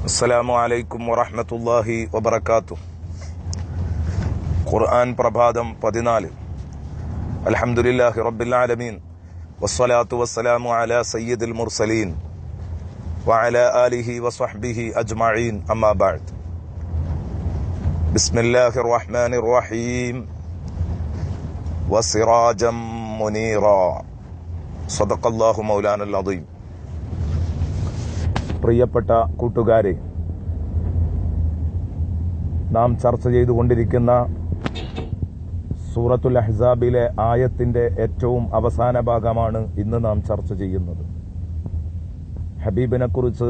അസ്സലാമു അലൈക്കും വറഹ്മത്തുള്ളാഹി വബറകാതുഹു. ഖുർആൻ പ്രഭാതം 14. അൽഹംദുലില്ലാഹി റബ്ബിൽ ആലമീൻ വസ്സലാത്തു വസ്സലാമു അലാ സയ്യിദിൽ മുർസലീൻ വഅലാ ആലിഹി വസ്വഹ്ബിഹി അജ്മഈൻ. അമ്മാ ബഅദ്. ബിസ്മില്ലാഹിർ റഹ്മാനിർ റഹീം. വസിറാജം മുനീറാ. സദഖല്ലാഹു മൗലാനൽ അദീം. പ്രിയപ്പെട്ട കൂട്ടുകാരെ, നാം ചർച്ച ചെയ്തുകൊണ്ടിരിക്കുന്ന സൂറത്തുൽ അഹ്സാബിലെ ആയത്തിന്റെ ഏറ്റവും അവസാന ഭാഗമാണ് ഇന്ന് നാം ചർച്ച ചെയ്യുന്നത്. ഹബീബിനെ കുറിച്ച്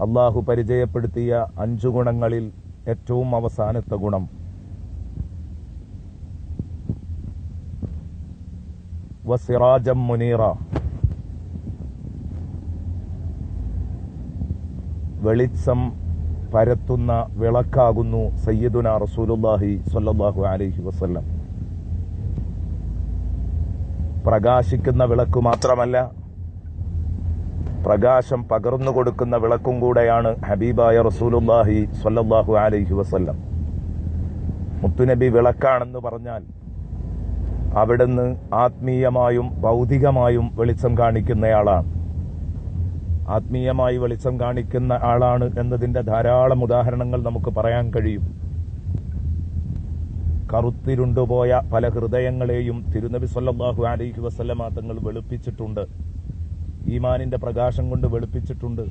അള്ളാഹു പരിചയപ്പെടുത്തിയ 5 ഗുണങ്ങളിൽ ഏറ്റവും അവസാനത്തെ ഗുണം വസിറാജം മുനീറ, വെളിച്ചം പരത്തുന്ന വിളക്കാകുന്നു സയ്യിദുനാ റസൂലുള്ളാഹി സ്വല്ലല്ലാഹു അലൈഹി വസല്ലം. പ്രകാശിക്കുന്ന വിളക്ക് മാത്രമല്ല, പ്രകാശം പകർന്നു കൊടുക്കുന്ന വിളക്കും കൂടെയാണ് ഹബീബായ റസൂലുള്ളാഹി സ്വല്ലല്ലാഹു അലൈഹി വസല്ലം. മുത്തുനബി വിളക്കാണെന്ന് പറഞ്ഞാൽ അവിടുന്ന് ആത്മീയമായും ഭൗതികമായും വെളിച്ചം കാണിക്കുന്നയാളാണ്. ആത്മീയമായി വെളിച്ചം കാണിക്കുന്ന ആളാണ് എന്നതിന്റെ ധാരാളം ഉദാഹരണങ്ങൾ നമുക്ക് പറയാൻ കഴിയും. കറുത്തിരുണ്ടുപോയ പല ഹൃദയങ്ങളെയും തിരുനബി സല്ലല്ലാഹു അലൈഹി വസല്ലമ തങ്ങൾ വെളുപ്പിച്ചിട്ടുണ്ട്. ഈമാനിന്റെ പ്രകാശം കൊണ്ട് വെളുപ്പിച്ചിട്ടുണ്ട്.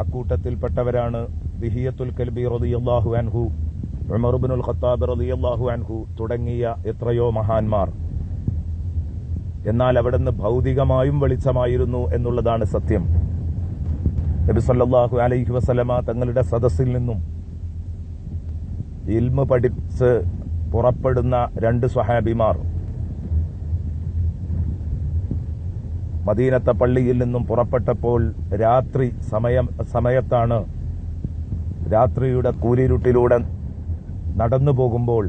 അക്കൂട്ടത്തിൽപ്പെട്ടവരാണ് ദിഹിയത്തുൽ കൽബി റളിയല്ലാഹു അൻഹു, ഉമർ ഇബ്നുൽ ഖത്താബ് റളിയല്ലാഹു അൻഹു തുടങ്ങിയ എത്രയോ മഹാന്മാർ. എന്നാൽ അവിടുന്ന് ഭൗതികമായും വെളിച്ചമായിരുന്നു എന്നുള്ളതാണ് സത്യം. നബി സല്ലല്ലാഹു അലൈഹി വസല്ലമ തങ്ങളുടെ സദസ്സിൽ നിന്നും ഇൽമ് പഠിച്ച് പുറപ്പെടുന്ന 2 സ്വഹാബിമാർ മദീനത്തെ പള്ളിയിൽ നിന്നും പുറപ്പെട്ടപ്പോൾ രാത്രി സമയത്താണ്. രാത്രിയുടെ കൂരിരുട്ടിലൂടെ നടന്നു പോകുമ്പോൾ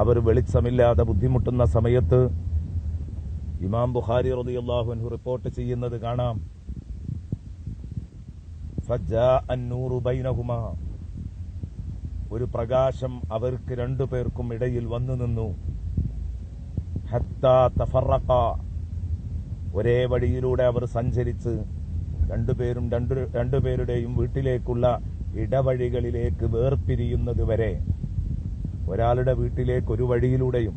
അവർ വെളിച്ചമില്ലാതെ ബുദ്ധിമുട്ടുന്ന സമയത്ത് ഇമാം ബുഖാരി റളിയല്ലാഹു അൻഹു റിപ്പോർട്ട് ചെയ്യുന്നത് കാണാം. ഫജാഅ അൻ-നൂറു ബൈനഹുമാ, ഒരു പ്രകാശം അവർക്ക് 2 പേർക്കും ഇടയിൽ വന്നു നിന്നു. ഹത്താ തഫറഖാ, ഒരേ വഴിയിലൂടെ അവർ സഞ്ചരിച്ച് രണ്ടുപേരുടെയും വീട്ടിലേക്കുള്ള ഇടവഴികളിലേക്ക് വേർപിരിയുന്നത് വരെ, ഒരാളുടെ വീട്ടിലേക്ക് ഒരു വഴിയിലൂടെയും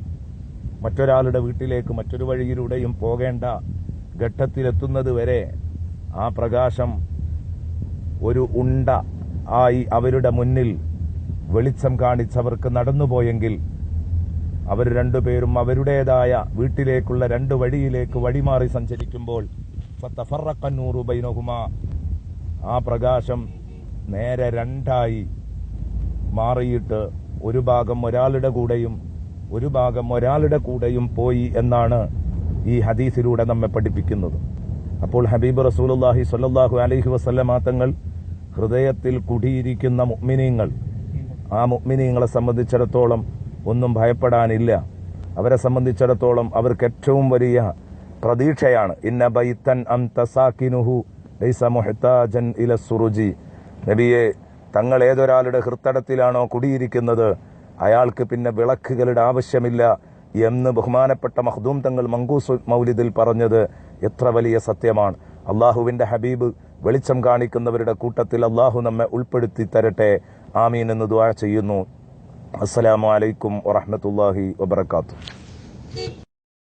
മറ്റൊരാളുടെ വീട്ടിലേക്ക് മറ്റൊരു വഴിയിലൂടെയും പോകേണ്ട ഘട്ടത്തിലെത്തുന്നത് വരെ ആ പ്രകാശം ഒരു ഉണ്ട ആയി അവരുടെ മുന്നിൽ വെളിച്ചം കാണിച്ചവർക്ക് നടന്നുപോയെങ്കിൽ അവർ 2 പേരും അവരുടേതായ വീട്ടിലേക്കുള്ള 2 വഴിയിലേക്ക് വഴിമാറി സഞ്ചരിക്കുമ്പോൾ ഫതഫറഖ അൻ-നൂറു ബൈനഹുമാ, ആ പ്രകാശം നേരെ 2ആയി മാറിയിട്ട് ഒരു ഭാഗം ഒരാളുടെ കൂടെയും ഒരു ഭാഗം ഒരാളുടെ കൂടെയും പോയി എന്നാണ് ഈ ഹദീസിലൂടെ നമ്മെ പഠിപ്പിക്കുന്നത്. അപ്പോൾ ഹബീബ് റസൂലുള്ളാഹി സ്വല്ലല്ലാഹു അലൈഹി വസല്ലമ തങ്ങൾ ഹൃദയത്തിൽ കുടിയിരിക്കുന്ന മുഅ്മിനീങ്ങൾ, ആ മുഅ്മിനീങ്ങളെ സംബന്ധിച്ചിടത്തോളം ഒന്നും ഭയപ്പെടാനില്ല. അവരെ സംബന്ധിച്ചിടത്തോളം അവർക്ക് ഏറ്റവും വലിയ പ്രതീക്ഷയാണ് ഇന്ന ബൈതൻ അൻത സാകിനുഹു ലൈസ മുഹ്താജൻ ഇല സുറുജി. നബിയെ, തങ്ങൾ ഏതൊരാളുടെ ഹൃത്തടത്തിലാണോ കുടിയിരിക്കുന്നത് അയാൾക്ക് പിന്നെ വിളക്കുകളുടെ ആവശ്യമില്ല എന്ന് ബഹുമാനപ്പെട്ട മഖ്ദൂം തങ്ങൾ മങ്കൂസ് മൗലിദിൽ പറഞ്ഞത് എത്ര വലിയ സത്യമാണ്. അള്ളാഹുവിന്റെ ഹബീബ് വെളിച്ചം കാണിക്കുന്നവരുടെ കൂട്ടത്തിൽ അള്ളാഹു നമ്മെ ഉൾപ്പെടുത്തി തരട്ടെ. ആമീൻ എന്ന് ദുആ ചെയ്യുന്നു. അസ്സലാമു അലൈക്കും വറഹ്മത്തുള്ളാഹി വബറകാതുഹു.